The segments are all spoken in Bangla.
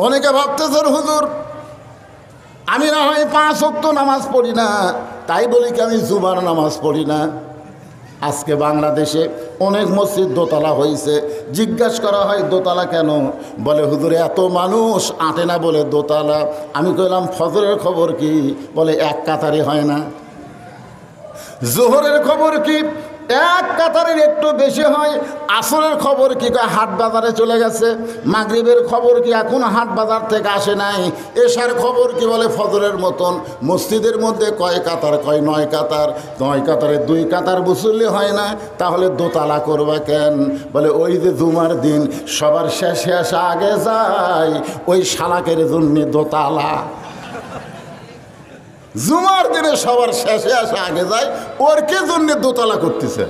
অনেকে ভাবতেছেন হুজুর আমি না হয় 5 ওয়াক্ত নামাজ পড়ি না, তাই বলি কি আমি জুমার নামাজ পড়ি না? আজকে বাংলাদেশে অনেক মসজিদ দোতলা হয়েছে। জিজ্ঞাসা করা হয় দোতলা কেন? বলে হুজুরে এত মানুষ আঁটে না বলে দোতলা। আমি কইলাম ফজরের খবর কি? বলে এক কাতারে হয় না। জোহরের খবর কি? এক কাতারের একটু বেশি হয়। আসরের খবর কি? হাট বাজারে চলে গেছে। মাগরিবের খবর কি? এখন হাট বাজার থেকে আসে নাই। এশার খবর কি? বলে ফজরের মতন। মসজিদের মধ্যে কয় কাতার? কয় 9 কাতার। 9 কাতারে 2 কাতার বুঝলে হয় না, তাহলে দোতলা করবা কেন? বলে ওই যে জুমার দিন সবার শেষে আসা আগে যায়, ওই শালাকের জন্য দোতলা। জুমার দিনে সবার শেষে আসা আগে যায়, ওর কে জন্য দোতলা করতেছে?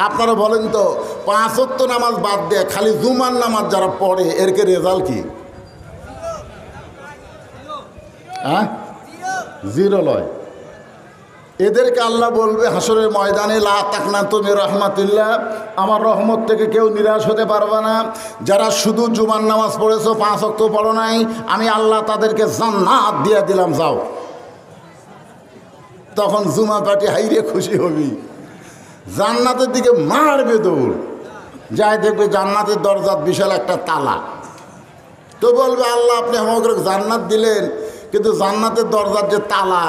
আপনারা বলেন তো, 5 ওয়াক্ত নামাজ বাদ দিয়ে খালি জুমার নামাজ যারা পড়ে এরকে রেজাল্ট কি? হ্যাঁ, 0 লয়। এদেরকে আল্লাহ বলবে হাসরের ময়দানে, লা তাকনাতু মির রাহমাতিল্লাহ, আমার রহমত থেকে কেউ নিরাশ হতে পারবে না। যারা শুধু জুমার নামাজ পড়েছো, 5 ওয়াক্ত পড়ো নাই, আমি আল্লাহ তাদেরকে জান্নাত দিয়ে দিলাম, যাও। তখন জুমা পার্টি হাইরে খুশি হবি, জান্নাতের দিকে মারবে দৌড়, যাই দেখবে জান্নাতের দরজার বিশাল একটা তালা। তো বলবে আল্লাহ আপনি আমাকে জান্নাত দিলেন, কিন্তু জান্নাতের দরজার যে তালা,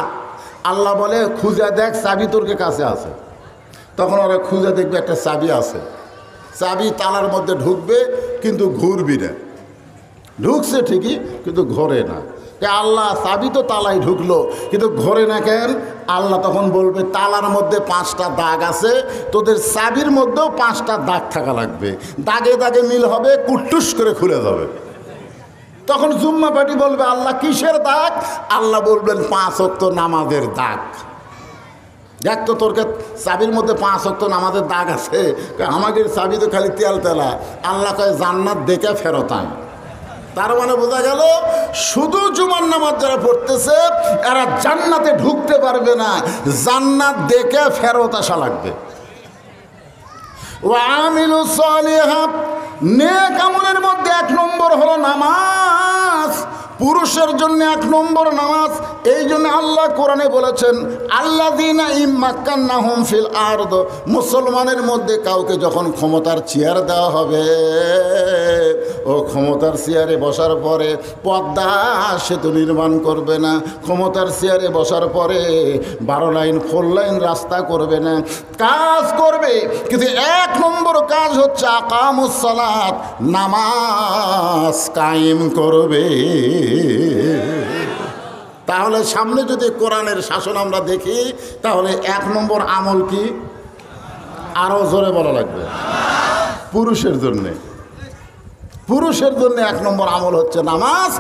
আল্লাহ বলে খুঁজে দেখ চাবি তোর কাছে আছে। তখন ওরা খুঁজে দেখবে একটা চাবি আছে। চাবি তালার মধ্যে ঢুকবে কিন্তু ঘুরবি না। ঢুকছে ঠিকই কিন্তু ঘোরে না। আল্লাহ চাবি তো তালাই ঢুকলো কিন্তু ঘোরে না কেন? আল্লাহ তখন বলবে তালার মধ্যে 5টা দাগ আছে, তোদের চাবির মধ্যেও 5টা দাগ থাকা লাগবে। দাগে দাগে মিল হবে, কুট্টুস করে খুলে যাবে। তখন জুম্মা পার্টি বলবে আল্লাহ কিসের দাগ? আল্লাহ বলবেন 5 ওয়াক্ত নামাজের দাগ। দেখ তো তোর চাবির মধ্যে 5 ওয়াক্ত নামাজের দাগ আছে। আমাদের চাবি তো খালি তেল তেলা। আল্লাহ কয় জান্নাত দেখে ফেরত আন। তার মানে বোঝা গেল শুধু জুমার নামাজ যারা পড়তেছে এরা জান্নাতে ঢুকতে পারবে না, জান্নাত দেখে ফেরত আসা লাগবে। ওয়া আমিলু সালিহাত, নেক আমলের মধ্যে 1 নম্বর হলো নামাজ। পুরুষের জন্য 1 নম্বর নামাজ। এই জন্য আল্লাহ কোরআনে বলেছেন আল্লাযীনা ইম্মাক্কান্নাহুম ফিল আরদ, মুসলমানের মধ্যে কাউকে যখন ক্ষমতার চেয়ার দেওয়া হবে, ও ক্ষমতার চেয়ারে বসার পরে পদ্মা সেতু নির্মাণ করবে না, ক্ষমতার চেয়ারে বসার পরে 12 লাইন 4 লাইন রাস্তা করবে না, কাজ করবে কিন্তু 1 নম্বর কাজ হচ্ছে আকামুস সালাত, নামাজ কায়েম করবে। তাহলে সামনে যদি কোরআনের শাসন আমরা দেখি, তাহলে 1 নম্বর আমল কি? আরো জোরে বলা লাগবে। পুরুষের জন্যে 1 নম্বর আমল হচ্ছে নামাজ,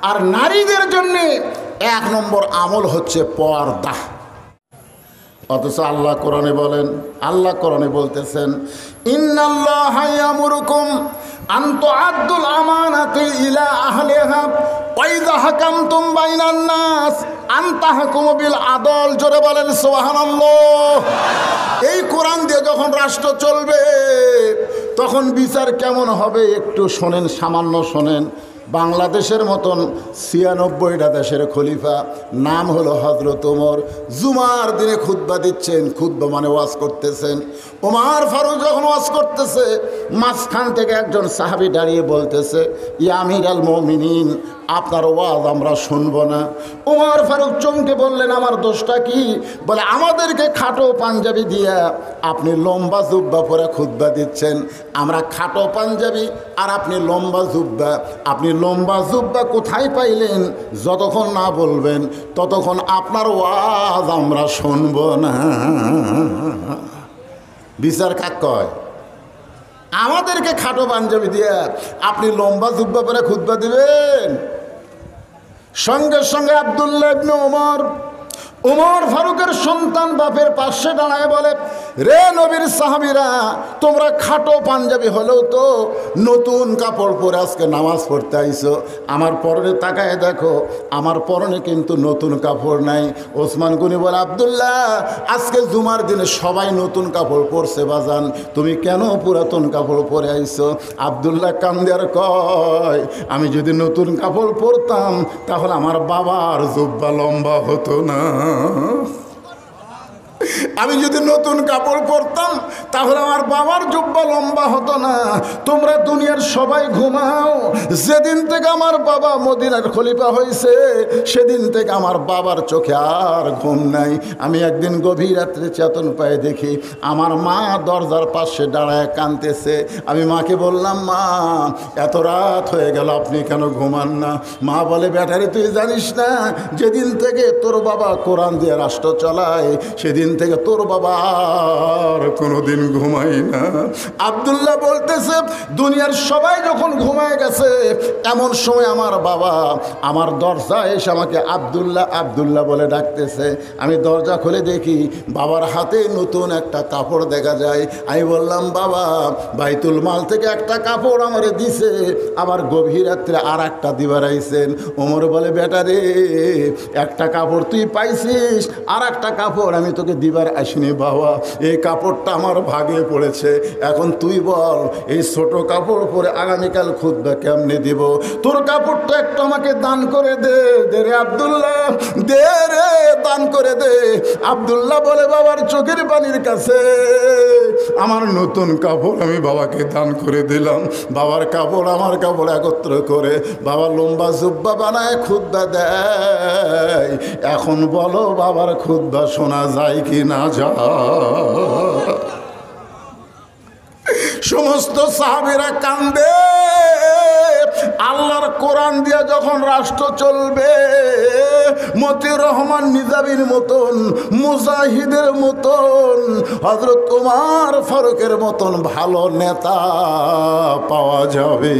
আর নারীদের জন্যে 1 নম্বর আমল হচ্ছে পর্দা। অথচ আল্লাহ কোরআনে বলেন, আল্লাহ কোরআনে বলতেছেন ইন্নাল্লাহা ইয়ামুরুকুম আন তুআদ্দুল আমানাতি ইলা আহলিহা ওয়া ইযা হাকামতুম বাইনান নাস আন তাহকুমু বিল আদল। জোরে বলেন সুবহানাল্লাহ। এই কোরআন দিয়ে যখন রাষ্ট্র চলবে তখন বিচার কেমন হবে একটু শোনেন, সামান্য শোনেন। বাংলাদেশের মতন 96টা দেশের খলিফা, নাম হলো হযরত ওমর, জুমার দিনে খুতবা দিচ্ছেন। খুতবা মানে ওয়াজ করতেছেন। ওমর ফারুক যখন ওয়াজ করতেছে, মাঝখান থেকে একজন সাহাবী দাঁড়িয়ে বলতেছে ইয়া আমিরাল মুমিনিন, আপনার ওয়াজ আমরা শুনব না। ওমর ফারুক চমকে বললেন আমার দোষটা কি? বলে আমাদেরকে খাটো পাঞ্জাবি দিয়া আপনি লম্বা জুব্বা পরে খুতবা দিচ্ছেন। আমরা খাটো পাঞ্জাবি আর আপনি লম্বা জুব্বা। আপনি লম্বা জুব্বা কোথায় পাইলেন? যতক্ষণ না বলবেন ততক্ষণ আপনার ওয়াজ আমরা শুনব না। বিচার কাক কয়? আমাদেরকে খাটো পাঞ্জাবি দিয়ে আপনি লম্বা জুব্বা পরে খুতবা দিবেন? সঙ্গে সঙ্গে আব্দুল্লাহ ইবনে ওমর উমর ফারুকের সন্তান বাপের পাশে দাঁড়ায় বলে, রে নবীর সাহাবীরা, তোমরা খাটো পাঞ্জাবি হলেও তো নতুন কাপড় পরে আজকে নামাজ পড়তে আইছো, আমার পরনে তাকায় দেখো, আমার পরনে কিন্তু নতুন কাপড় নাই। ওসমান গনি বলে, আব্দুল্লাহ, আজকে জুমার দিনে সবাই নতুন কাপড় পরছে বাজান, তুমি কেন পুরাতন কাপড় পরে আইছো? আব্দুল্লাহ কান্দে আর কয়, আমি যদি নতুন কাপড় পরতাম তাহলে আমার বাবার জুব্বা লম্বা হতো না। আমি যদি নতুন কাপড় পরতাম তাহলে আমার বাবার জুব্বা লম্বা হতো না। তোমরা দুনিয়ার সবাই ঘুমাও, যেদিন থেকে আমার বাবা মদিনার খলিফা হয়েছে সেদিন থেকে আমার বাবার চোখে আর ঘুম নাই। আমি একদিন গভীর রাত্রে চেতন পায়ে দেখি আমার মা দরজার পাশে দাঁড়ায় কাঁদতেছে। আমি মাকে বললাম, মা, এত রাত হয়ে গেল, আপনি কেন ঘুমান না? মা বলে, ব্যাটারি তুই জানিস না, যেদিন থেকে তোর বাবা কোরআন দিয়ে রাষ্ট্র চালায় সেদিন থেকে তোর বাবা আর কোনোদিন ঘুমাই না। আব্দুল্লাহ বলতেছে, দুনিয়ার সবাই যখন ঘুমায় গেছে এমন সময় আমার বাবা আমার দরজায় এসে আমাকে আব্দুল্লাহ আব্দুল্লাহ বলে ডাকতেছে। আমি দরজা খুলে দেখি বাবার হাতে নতুন একটা কাপড় দেখা যায়। আমি বললাম, বাবা, বাইতুল মাল থেকে একটা কাপড় আমারে দিছে, আবার গভীর রাত্রে আর একটা দিবার আইছেন। ওমর বলে, বেটা রে, একটা কাপড় তুই পাইছিস, আর একটা কাপড় আমি তোকে দিবার আসিনি বাবা, এই কাপড়টা আমার ভাগে পড়েছে। এখন তুই বল, এই ছোট কাপড় পরে আগামীকাল খুতবা কেমনে দিব? তোর কাপড়টা একটু আমাকে দান করে দে, দে রে আব্দুল্লাহ, দে রে, দান করে দে। আব্দুল্লাহ বলে, বাবার চোখের পানির কাছে আমার নতুন কাপড় আমি বাবাকে দান করে দিলাম। বাবার কাপড় আমার কাপড় একত্র করে বাবা লম্বা জুব্বা বানায় খুতবা দেয়। এখন বলো, বাবার খুতবা শোনা যায় কি না যায়? সমস্ত সাহাবীরা কান্দে। আল্লাহর কোরআন দিয়ে যখন রাষ্ট্র চলবে, মতিউর রহমান নিজামীর মতন, মুজাহিদের মতন, হযরত ওমর ফারুকের মতন ভালো নেতা পাওয়া যাবে।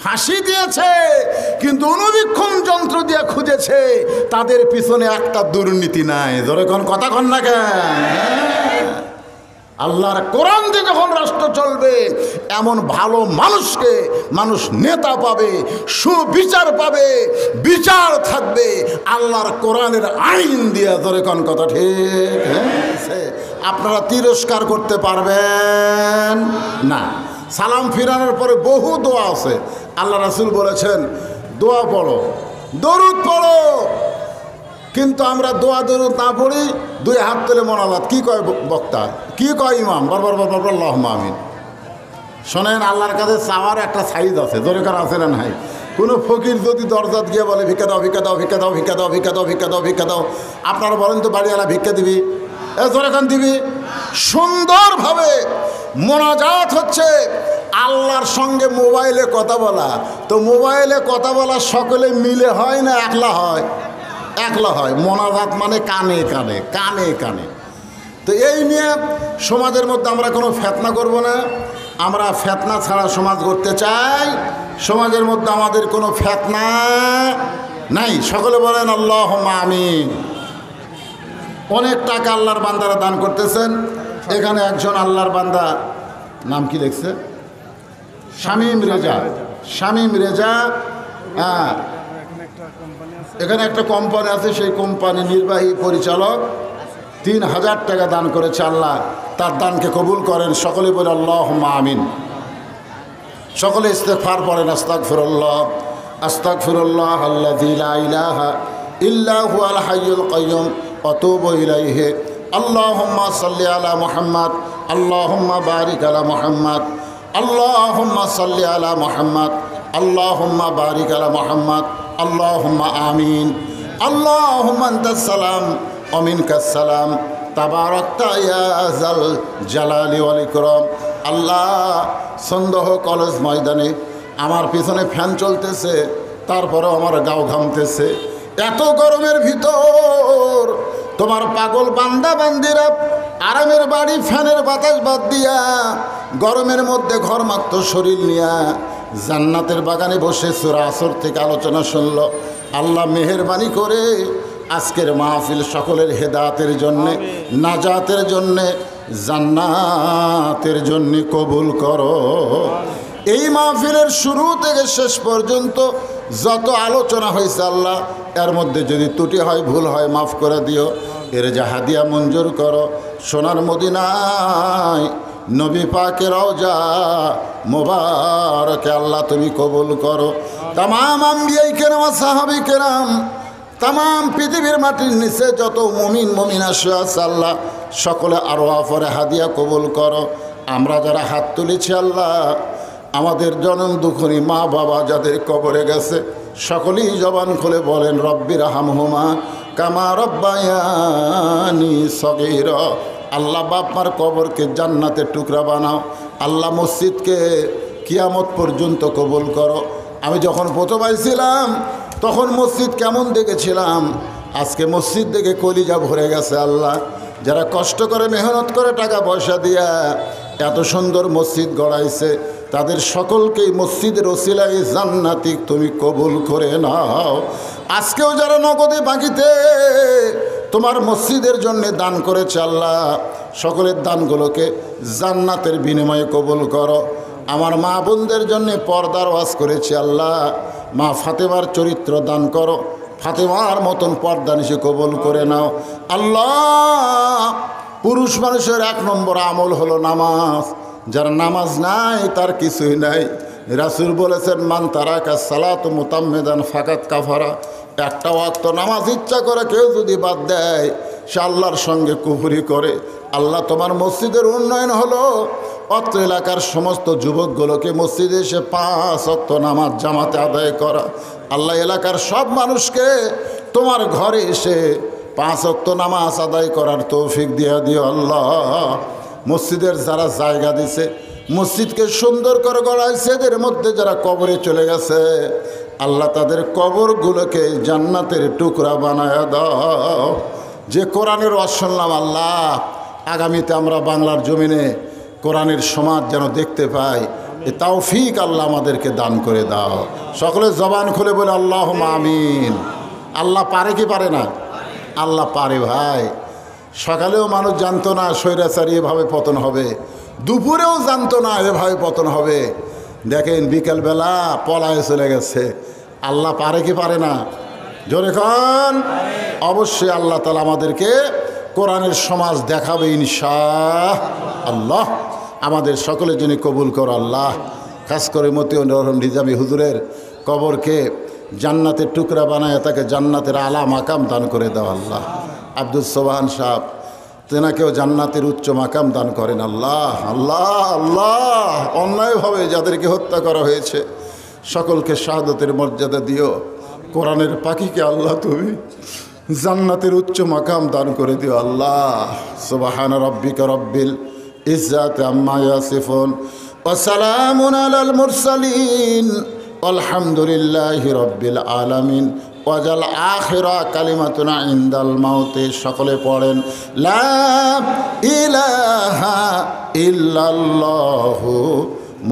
ফাঁসি দিয়েছে কিন্তু অনুবীক্ষণ যন্ত্র দিয়ে খুঁজেছে, তাদের পিছনে একটা দুর্নীতি নাই। ধরে কোন কথা কন না কেন? আল্লাহর কোরআন দিয়ে যখন রাষ্ট্র চলবে, এমন ভালো মানুষকে মানুষ নেতা পাবে, সুবিচার পাবে, বিচার থাকবে আল্লাহর কোরআনের আইন দিয়ে। ধরে কোন কথা ঠিক? আপনারা তিরস্কার করতে পারবেন না। সালাম ফিরানোর পরে বহু দোয়া আছে। আল্লাহ রাসূল বলেছেন, দোয়া পড়ো, দরুদ পড়ো। কিন্তু আমরা দোয়া দরুদ না পড়ি, দুই হাত তুলে মোনাজাত। কি কয় বক্তা, কি কয় ইমাম? বারবার বারবার আল্লাহুম্মা আমিন। শোনেন, আল্লাহর কাছে চাওয়ার একটা সাইজ আছে, দরকার আছে না নাই? কোনো ফকির যদি দরজাত গিয়ে বলে, ভিক্ষা দাও, ভিক্ষা দাও, ভিক্ষা দাও, ভিক্ষা দাও, ভিক্ষা দাও, ভিক্ষা দাও, ভিক্ষা দাও, আপনারা বলেন তো বাড়িওয়ালা ভিক্ষা দিবি? দরকার দিবি? সুন্দরভাবে মোনাজাত হচ্ছে আল্লাহর সঙ্গে মোবাইলে কথা বলা। তো মোবাইলে কথা বলা সকলে মিলে হয় না একলা হয়? একলা হয়। মোনাজাত মানে কানে কানে, কানে কানে। তো এই নিয়ে সমাজের মধ্যে আমরা কোনো ফেতনা করব না। আমরা ফেতনা ছাড়া সমাজ করতে চাই। সমাজের মধ্যে আমাদের কোনো ফেতনা নাই। সকলে বলেন আল্লাহুম্মা আমিন। অনেক টাকা আল্লাহর বান্দারা দান করতেছেন। এখানে একজন আল্লাহর বান্দা, নাম কি লিখছে? শামীম রেজা। শামীম রেজা, হ্যাঁ, এখানে একটা কোম্পানি আছে, সেই কোম্পানির নির্বাহী পরিচালক ৩,০০০ টাকা দান করেছে। আল্লাহ তার দানকে কবুল করেন। সকলে বলে আল্লাহুম্মা আমিন। সকলে ইস্তেগফার পড়েন, আস্তাগফিরুল্লাহ, আস্তাগফিরুল্লাহ আল্লাযী লা ইলাহা ইল্লা হুয়াল হাইয়ুল কাইয়্যুম ওয়া আতুবু ইলাইহি। আল্লাহুম্মা সাল্লি আলা মুহাম্মাদ, আল্লাহুম্মা বারিক আলা মুহাম্মাদ, আল্লাহুম্মা সাল্লি আলা মুহাম্মাদ, আল্লাহুম্মা বারিক আলা মুহাম্মাদ, আল্লাহুম্মা আমিন। আল্লাহুম্মা আনতাস সালাম ওয়া মিনকাস সালাম, তাবারাকতা ইয়া যাল জালালি ওয়াল ইকরাম। আল্লাহ, সন্দেহ কলেজ ময়দানে আমার পিছনে ফ্যান চলতেছে, তারপরেও আমার গাও ঘামতেছে। এত গরমের ভিতর তোমার পাগল বান্দা বান্দিরা আরামের বাড়ি ফ্যানের বাতাস বাদ দিয়া গরমের মধ্যে ঘরমাক্ত শরীর নিয়া জান্নাতের বাগানে বসে সূরা আসর থেকে আলোচনা শুনল। আল্লাহ মেহেরবানি করে আজকের মাহফিল সকলের হেদায়েতের জন্যে, নাজাতের জন্যে, জান্নাতের জন্যে কবুল করো। এই মাহফিলের শুরু থেকে শেষ পর্যন্ত যত আলোচনা হয়েছে আল্লাহ, এর মধ্যে যদি ত্রুটি হয়, ভুল হয়, মাফ করে দিও। এর যা হাদিয়া মঞ্জুর করো। সোনার মদিনায় নবী পাকের রওজা মোবারকে আল্লাহ তুমি কবুল করো। তামাম আম্বিয়াই কেরাম, সাহাবী কেরাম, তামাম পৃথিবীর মাটির নিচে যত মুমিন মুমিনা শুয়ে আছে আল্লাহ, সকলে আরো আফরে হাদিয়া কবুল করো। আমরা যারা হাত তুলেছি আল্লাহ, আমাদের জনম দুঃখী মা বাবা যাদের কবরে গেছে, সকলেই জবান খুলে বলেন রব্বির হামহুমা কামা রব্বায়ানি সগীরা। আল্লাহ বাপ মার কবরকে জান্নাতের টুকরা বানাও। আল্লাহ মসজিদকে কিয়ামত পর্যন্ত কবুল করো। আমি যখন প্রথম আইছিলাম তখন মসজিদ কেমন দেখেছিলাম, আজকে মসজিদ দেখে কলিজা ভরে গেছে আল্লাহ। যারা কষ্ট করে মেহনত করে টাকা পয়সা দিয়া এত সুন্দর মসজিদ গড়াইছে, তাদের সকলকেই মসজিদের ওসিলায় জান্নাতিক তুমি কবুল করে নাও। আজকেও যারা নগদে বাকিতে তোমার মসজিদের জন্য দান করেছে আল্লাহ, সকলের দানগুলোকে জান্নাতের বিনিময়ে কবুল করো। আমার মা বোনদের জন্য পর্দার ওয়াজ করেছে আল্লাহ, মা ফাতেমার চরিত্র দান করো। ফাতেমার মতন পর্দা নিশে কবুল করে নাও আল্লাহ। পুরুষ মানুষের 1 নম্বর আমল হলো নামাজ। যার নামাজ নাই তার কিছুই নাই। রাসূল বলেছেন মান তারাকা সালাতু মুতাম্মিদান ফাকাত কাফারা। একটা ওয়াক্ত নামাজ ইচ্ছা করে কেউ যদি বাদ দেয়, সে আল্লাহর সঙ্গে কুফরি করে। আল্লাহ তোমার মসজিদের উন্নয়ন হলো অত্র এলাকার সমস্ত যুবকগুলোকে মসজিদে এসে 5 ওয়াক্ত নামাজ জামাতে আদায় করা। আল্লাহ এলাকার সব মানুষকে তোমার ঘরে এসে 5 ওয়াক্ত নামাজ আদায় করার তৌফিক দিয়ে দিও আল্লাহ। মসজিদের যারা জায়গা দিছে, মসজিদকে সুন্দর করে গড়াইছে, এদের মধ্যে যারা কবরে চলে গেছে আল্লাহ তাদের কবরগুলোকে জান্নাতের টুকরা বানায় দাও। যে কোরআনের ওয়াজ শুনলাম আল্লাহ, আগামীতে আমরা বাংলার জমিনে কোরআনের সমাজ যেন দেখতে পাই, এ তৌফিক আল্লাহ আমাদেরকে দান করে দাও। সকলে জবান খুলে বলে আল্লাহুম্মা আমিন। আল্লাহ পারে কি পারে না? আল্লাহ পারে ভাই। সকালেও মানুষ জানতো না স্বৈরাচারী এভাবে পতন হবে, দুপুরেও জানতো না এভাবে পতন হবে। দেখেন বিকেলবেলা পলায়ে চলে গেছে। আল্লাহ পারে কি পারে না? জোরে খান। অবশ্যই আল্লাহ তাআলা আমাদেরকে কোরআনের সমাজ দেখাবে ইনশাআল্লাহ। আমাদের সকলের জন্য কবুল করো আল্লাহ। খাস করে মতিউর রহমান নিজামী হুজুরের কবরকে জান্নাতের টুকরা বানায় তাকে জান্নাতের আলা মাকাম দান করে দাও আল্লাহ। আব্দুল সোবহান সাহেব, তেনাকেও জান্নাতের উচ্চ মাকাম দান করেন আল্লাহ। আল্লাহ আল্লাহ অন্যায়ভাবে যাদেরকে হত্যা করা হয়েছে সকলকে শাহাদাতের মর্যাদা দিও। কোরআনের পাখিকে আল্লাহ তুমি জান্নাতের উচ্চ মাকাম দান করে দিও আল্লাহ। সুবহানা রাব্বিকা রাব্বিল ইজ্জাতি আম্মা ইয়াসিফুন ওয়া সালামুন আলাল মুরসালিন আলহামদুলিল্লাহি রাব্বিল আলামিন। ওয়াজাল আখিরা কালিমাতুনা ইনদাল মাউতে। সকলে পড়েন লা ইলাহা ইল্লাল্লাহু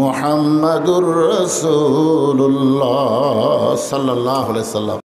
মুহাম্মাদুর রাসূলুল্লাহ সাল্লাল্লাহু আলাইহি ওয়াসাল্লাম।